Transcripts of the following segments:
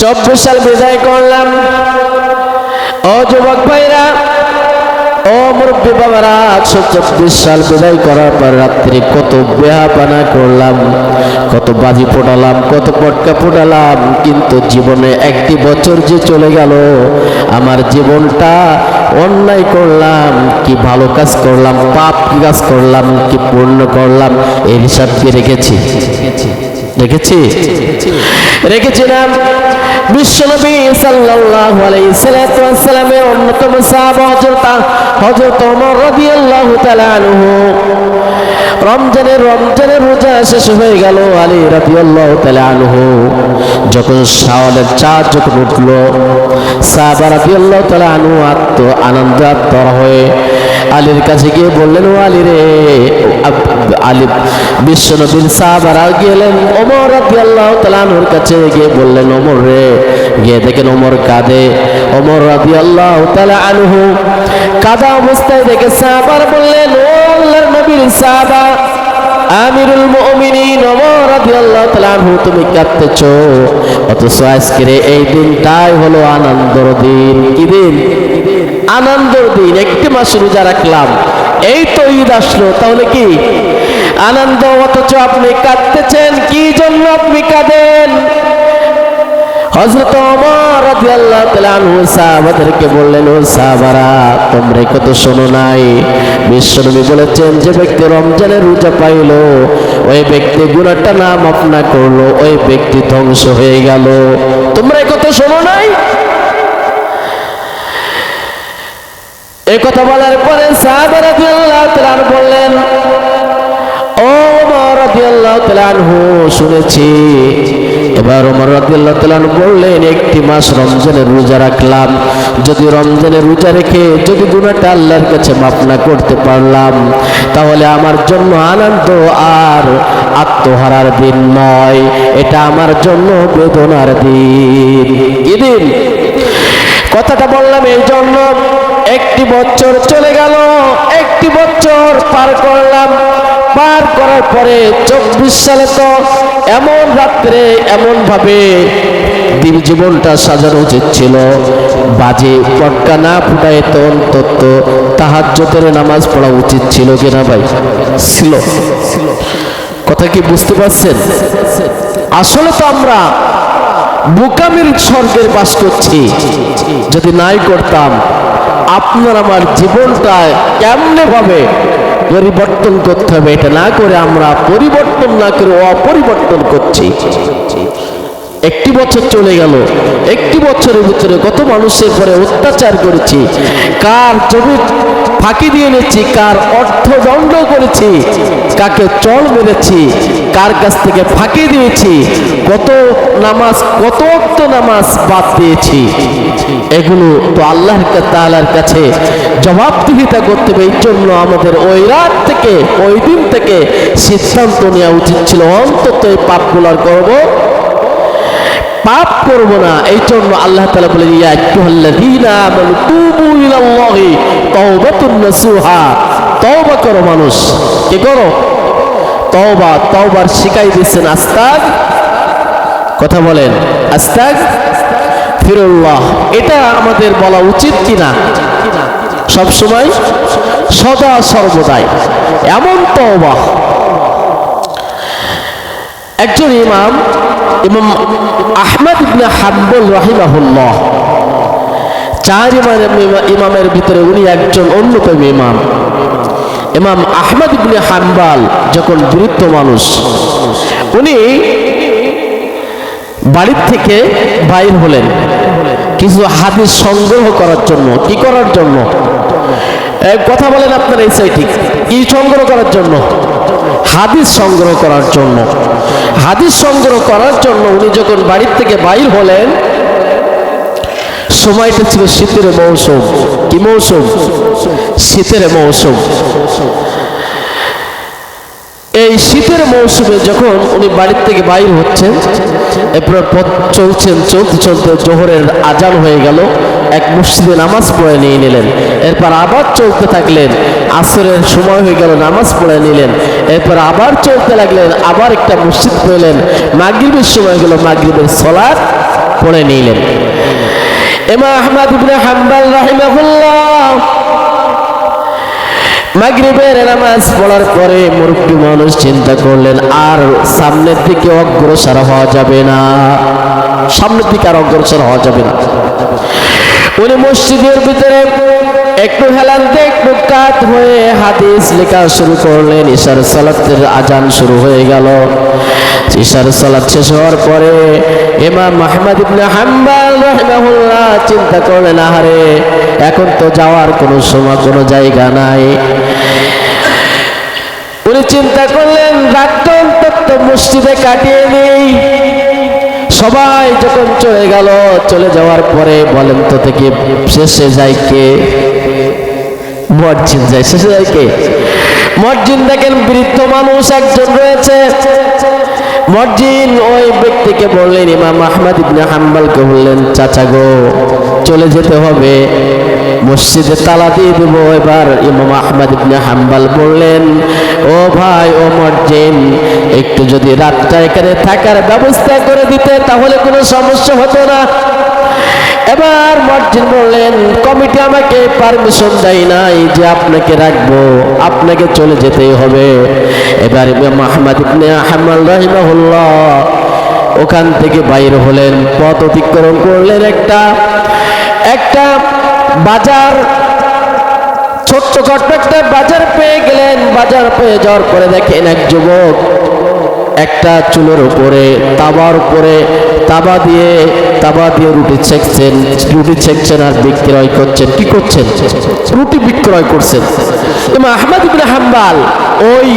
24 সাল বিদায় করলাম। ও যুবক ভাইরা, ও মুরব্বী বাবারা, 24 সাল বিদায় করার পর রাত্রি কত বেহাপানা করলাম, কত বাজি ফোটালাম, কত পটকা ফোটালাম, কিন্তু জীবনে একটি বছর যে চলে গেল, আমার জীবনটা অন্যায় করলাম কি ভালো কাজ করলাম, পাপ কি কাজ করলাম কি পূর্ণ করলাম, এই হিসাব কি রেখেছিলাম। বিশ্বনবী সাল্লাল্লাহু আলাইহি সাল্লামের অন্যতম সাহাবা হযরত ওমর রাদিয়াল্লাহু তাআলা আনহু রমজানের রোজা শেষ হয়ে গেল। আলী রাদিয়াল্লাহু তাআলা আনহু যখন শাওয়ালের চাঁদ যখন উঠল, সাহাবা রাদিয়াল্লাহু তাআলা আনহু আনন্দাত্মক হয়ে আলীর কাছে গিয়ে বললেন, ও আলী রে, আলী বিশ্বনবীর সাহাবারা গেলেন ওমর রাদিয়াল্লাহু তাআলা আনহুর কাছে গিয়ে বললেন, ওমর রে, গিয়ে দেখেন ওমর কাঁদে। ওমর রাদিয়াল্লাহু তাআলা আনহু কাঁদা অবস্থায় দেখে সাহাবারা বললেন, ও আল্লাহর নবীর সাহাবা আমিরুল মুমিনিন ওমর রাদিয়াল্লাহু তাআলা আনহু, তুমি কাঁদতেছো, অথচ আজকের এই দিনটাই হলো আনন্দের দিন। কি দিন? আনন্দের দিন। একটি মাস রোজা রাখলাম, এই তো ঈদ আসলো, তাহলে কি আনন্দ? অথচ আপনি কাঁদতেছেন, কি জন্য আপনি কাঁদেন? হযরত ওমর রাদিয়াল্লাহু তাআলা আনহু সাহাবাদেরকে বললেন, ও সাহাবারা, তোমরা কত শোনো নাই, বিশ্বনবী বলেছেন যে ব্যক্তি রমজানের রোজা পাইল, ওই ব্যক্তি গুনাহটা না মাফ না করলো, ওই ব্যক্তি ধ্বংস হয়ে গেল। তোমরা কত শোনো নাই? এই কথা বলার পরে সাহাবা রাদিয়াল্লাহু তাআলা আনহু বললেন, ও ওমর রাদিয়াল্লাহু তাআলা আনহু, শুনেছি। এবার ওমর রাদিয়াল্লাহু তাআলা আনহু বললেন, একটি মাস রমজানের রোজা রাখলাম, যদি রমজানের রোজা রেখে যদি গুনাহটা আল্লাহর কাছে মাফ না করতে পারলাম, তাহলে আমার জন্য আনন্দ আর আত্মহারার দিন নয়, এটা আমার জন্য বেদনার দিন। কি দিন? কথাটা বললাম এই জন্য, একটি বছর চলে গেল, একটি বছর পার করলাম। পার করার পরে 24 সালে তো এমন রাত্রে এমন ভাবে জীবনটা সাজানো উচিত ছিল, বাজে পটকা না ফুটায় তো অন্তত তাহাজ্জুদের নামাজ পড়া উচিত ছিল কিনা ভাই? ছিল। কথা কি বুঝতে পারছেন? আসলে তো আমরা বোকামির স্বর্গের বাস করছি। যদি নাই করতাম, আপনার আমার জীবনটা কেমনে ভাবে পরিবর্তন করতে হবে, এটা না করে আমরা পরিবর্তন না করে অপরিবর্তন করছি। একটি বছর চলে গেল, একটি বছরের ভিতরে কত মানুষের পরে অত্যাচার করেছি, কার জমি ফাঁকি দিয়ে নিচ্ছি, কার অর্থদণ্ড করেছি, কাকে চল মেরেছি, কার কাছ থেকে ফাঁকি দিয়েছি, কত নামাজ, কত ওয়াক্ত নামাজ বাদ দিয়েছি। এগুলো তো আল্লাহ তাআলার কাছে জবাবদিহিতা করতে হবে। এই জন্য আমাদের ওই রাত থেকে, ওই দিন থেকে সিদ্ধান্ত নেওয়া উচিত ছিল, অন্তত এই পাপগুলো করবো, পাপ করব না। এই জন্য আল্লাহ তাআলা বলেন, ইয়া আইয়ুহাল্লাযীনা আমানু তুবু ইলাল্লাহি তাওবাতুন নাসুহা, তওবা করো মানুষ, কি করো? তওবা। তওবার শিখাই দিয়েছেন আস্তাগ, কথা বলেন, আস্তাগফিরুল্লাহ। এটা আমাদের বলা উচিত কিনা? সব সময়, সদা সর্বদাই এমন তওবা। একজন ইমাম আহমদ ইবনে হাম্বল রাহিমাহুল্লাহ, 4 ইমামের ভিতরে উনি একজন অন্যতম ইমাম। ইমাম আহমদ ইবনে হাম্বল যখন বৃদ্ধ মানুষ, উনি বাড়ির থেকে বাইর হলেন কিছু হাদিস সংগ্রহ করার জন্য। কি করার জন্য? কথা বলেন আপনার এই সাইড, কি সংগ্রহ করার জন্য? হাদিস সংগ্রহ করার জন্য। হাদিস সংগ্রহ করার জন্য উনি যখন বাড়ির থেকে বাইর হলেন, সময়টা ছিল শীতের মৌসুম। কি মৌসুম? শীতের মৌসুম। এই শীতের মৌসুমে যখন উনি বাড়ির থেকে বাইর হচ্ছেন, এরপর পথ চলছেন, চলতে চলতে জোহরের আজান হয়ে গেল, এক মসজিদে নামাজ পড়ে নিয়ে নিলেন। এরপর আবার চলতে থাকলেন, আসরের সময় হয়ে গেল, নামাজ পড়ে নিলেন। এরপর আবার চলতে লাগলেন, আবার একটা মসজিদ পেলেন, মাগরিবের সময় গেল, মাগরিবের সালাত পড়ে নিলেন। ইমাম আহমদ ইবনে হাম্বল রাহিমাহুল্লাহ মাগরিবের নামাজ পড়ার পরে মুরব্বী মানুষ চিন্তা করলেন আর সামনের দিকে অগ্রসর হওয়া যাবে না, সামনের দিকে আর অগ্রসর হওয়া যাবে না। উনি মসজিদের ভিতরে একটু হেলান দিয়ে একটু কাত হয়ে হাদিস লেখা শুরু করলেন। ইশার সালাতের আজান শুরু হয়ে গেল। ইশার সালাত শেষ হওয়ার পরে ইমাম আহমদ ইবনে হাম্বল রাহিমাহুল্লাহ চিন্তা করলেন, আহারে এখন তো যাওয়ার কোনো সময় কোনো জায়গা নাই। উনি চিন্তা করলেন রাতটা অন্তত মসজিদে কাটিয়ে নেই। সবাই যখন চলে গেল, চলে যাওয়ার পরে বলেন তো থেকে শেষে যায় কে? মুয়াজ্জিন যায়। শেষে যায় কে? মুয়াজ্জিন। দেখেন বৃদ্ধ মানুষ একজন রয়েছে। মুয়াজ্জিন ওই ব্যক্তিকে বললেন, ইমাম আহমদ ইবনে হাম্বলকে বললেন, চাচা গো চলে যেতে হবে, মসজিদে তালা দিয়ে দেব। এবার ইমাম আহমদ ইবনে হাম্বল বললেন, ও ভাই ও মুয়াজ্জিন, একটু যদি রাতটা এখানে থাকার ব্যবস্থা করে দিতে তাহলে কোনো সমস্যা হতো না। এবার মুয়াজ্জিন বললেন, কমিটি আমাকে পারমিশন দেয় নাই যে আপনাকে রাখবো, আপনাকে চলে যেতেই হবে। এবার ইমাম আহমদ ইবনে হাম্বল রাহিমাহুল্লাহ ওখান থেকে বাইর হলেন, পথ অতিক্রম করলেন। একটা বাজার, ছোট্ট একটা বাজার পেয়ে গেলেন। বাজার পেয়ে যাওয়ার পরে দেখেন এক যুবক একটা চুলের উপরে তাবা দিয়ে রুটি ছেঁকছেন আর বিক্রয় করছেন। কি করছেন? রুটি বিক্রয় করছেন। ইমাম আহমদ ইবনে হাম্বল ওই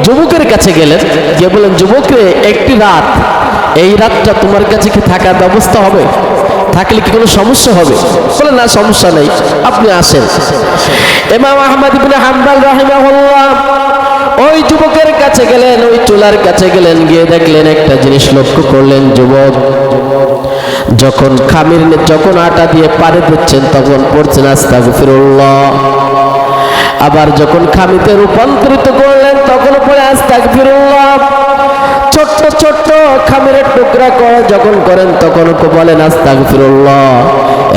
যুবকের কাছে গেলেন, গিয়ে বলেন, যুবক রে, একটি রাত, এই রাতটা তোমার কাছে কি থাকার ব্যবস্থা হবে? থাকলে কি কোনো সমস্যা হবে? বলে না, সমস্যা নেই, আপনি আসেন। ইমাম আহমদ ইবনে হাম্বল রাহিমাহুল্লাহ ওই যুবকের কাছে গেলেন, ওই চুলার কাছে গেলেন, গিয়ে দেখলেন একটা জিনিস লক্ষ্য করলেন, যুবক যখন আটা দিয়ে পাড়ে দিচ্ছেন তখন পড়ছেন আস্তাগফিরুল্লাহ, আবার যখন খামিতে রূপান্তরিত করলেন তখন পড়ে আস্তাগফিরুল্লাহ। ছোট্ট খামির টুকরা করে যখন করেন তখন বলেন আস্তাগফিরুল্লাহ।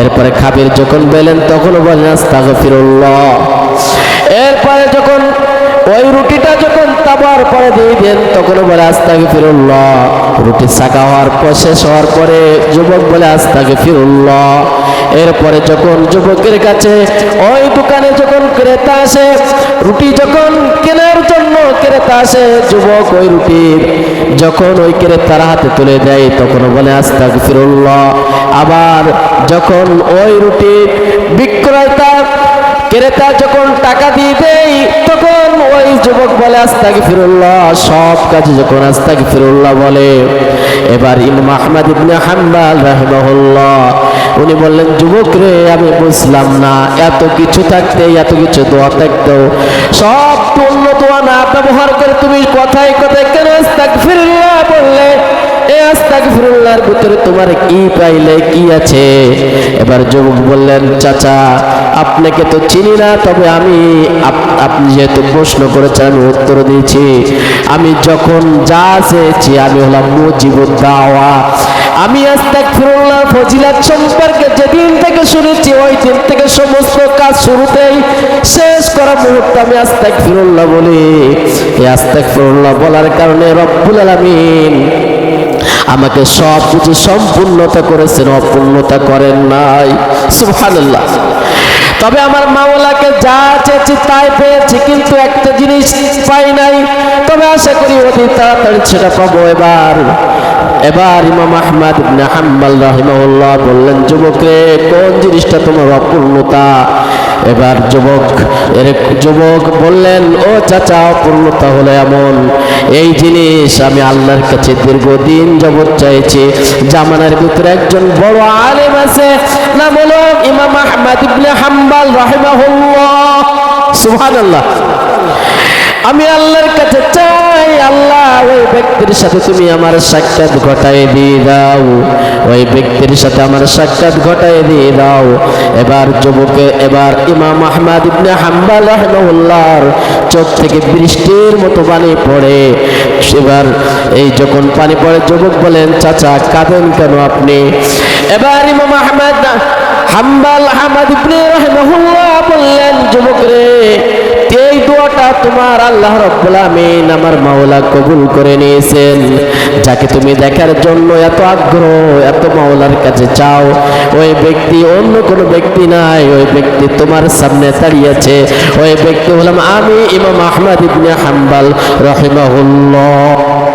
এরপরে খামির যখন বেলেন তখন বলেন আস্তাগফিরুল্লাহ। এরপরে যখন ওই রুটিটা যখন তাওয়ার পরে দিয়ে দেন তখন বলে আস্তাগফিরুল্লাহ। রুটি ছাকা হওয়ার পর শেষ হওয়ার পরে যুবক বলে আস্তাগফিরুল্লাহ। এরপরে যখন যুবকের কাছে ওই দোকানে যখন ক্রেতা আসে, রুটি যখন কেনার জন্য ক্রেতা আসে, যুবক ওই রুটির যখন ওই ক্রেতার হাতে তুলে দেয় তখন বলে আস্তাগফিরুল্লাহ। আবার যখন ওই রুটি ক্রেতা যখন টাকা দিয়ে দেয় তখন ওই যুবক বলে আস্তাগফিরুল্লাহ। সব কাজে যখন আস্তাগফিরুল্লাহ বলে, এবার ইমাম আহমদ ইবনে হাম্বল রাহিমাহুল্লাহ উনি বললেন, যুবক রে, আমি বুঝলাম না, এত কিছু থাকতে, এত কিছু দোয়া থাকতেও সব পূর্ণ দোয়া না ব্যবহার করে তুমি কথায় কেন আস্তাগফিরুল্লাহ বললে? এই আস্তাগফিরুল্লাহর ভিতরে তোমার কি পাইলে, কি আছে? এবার যুবক বললেন, চাচা আপনাকে তো চিনি না, তবে আপনি যেহেতু প্রশ্ন করেছেন আমি উত্তর দিয়েছি। আমি যখন যা চেয়েছি আমি হলাম মুজিবুদ দাওয়া। আমি আস্তাগফিরুল্লাহ ফজিলত সম্পর্কে যেদিন থেকে শুনেছি ওই দিন থেকে সমস্ত কাজ শুরুতেই শেষ করা মুহূর্তে আমি আস্তাগফিরুল্লাহ বলি। এই আস্তাগফিরুল্লাহ বলার কারণে রব্বুল আলামিন আমাকে সব কিছু সম্পূর্ণতা করেছেন, অপূর্ণতা করেন নাই। সুবহানাল্লাহ। তবে আমার মাওলাকে যা চেয়েছি তাই পেয়েছি, কিন্তু একটা জিনিস পাই নাই, তবে আশা করি অতি তাড়াতাড়ি সেটা পাবো। এবার ইমাম আহমদ ইবনে হাম্বল রাহিমাহুল্লাহ বললেন, যুবকরে, কোন জিনিসটা তোমার অপূর্ণতা? এবার যুবক বললেন, ও চাচা, অপূর্ণতা হলো এমন, এই জিনিস আমি আল্লাহর কাছে দীর্ঘদিন যাবত চাইছি। জামানার ভিতরে একজন বড় আলেম আছে, নাম হলো ইমাম আহমদ ইবনে হাম্বল রাহিমাহুল্লাহ। সুবহানাল্লাহ। আমি আল্লাহর কাছে চাই, আল্লাহ ওই ব্যক্তির সাথে তুমি আমার সাক্ষাৎ ঘটায় দিয়ে দাও, ওই ব্যক্তির সাথে আমার সাক্ষাৎ ঘটায় দিয়ে দাও। এবার এবার ইমাম আহমদ ইবনে হাম্বল রাহিমাহুল্লাহর চোখ থেকে বৃষ্টির মতো পানি পড়ে। এবার এই যখন পানি পড়ে যুবক বলেন, চাচা কাঁদেন কেন আপনি? এবার ইমাম আহমদ ইবনে রাহিমাহুল্লাহ বললেন, যুবক রে, এই দোয়াটা তোমার আল্লাহ রাব্বুল আমিন আমার মাওলা কবুল করে নিয়েছেন। যাকে তুমি দেখার জন্য এত আগ্রহ, এত মাওলার কাছে চাও, ওই ব্যক্তি অন্য কোনো ব্যক্তি নাই, ওই ব্যক্তি তোমার সামনে দাঁড়িয়েছে। ওই ব্যক্তি হলাম আমি, ইমাম আহমদ ইবনে হাম্বল রাহিমাহুল্লাহ।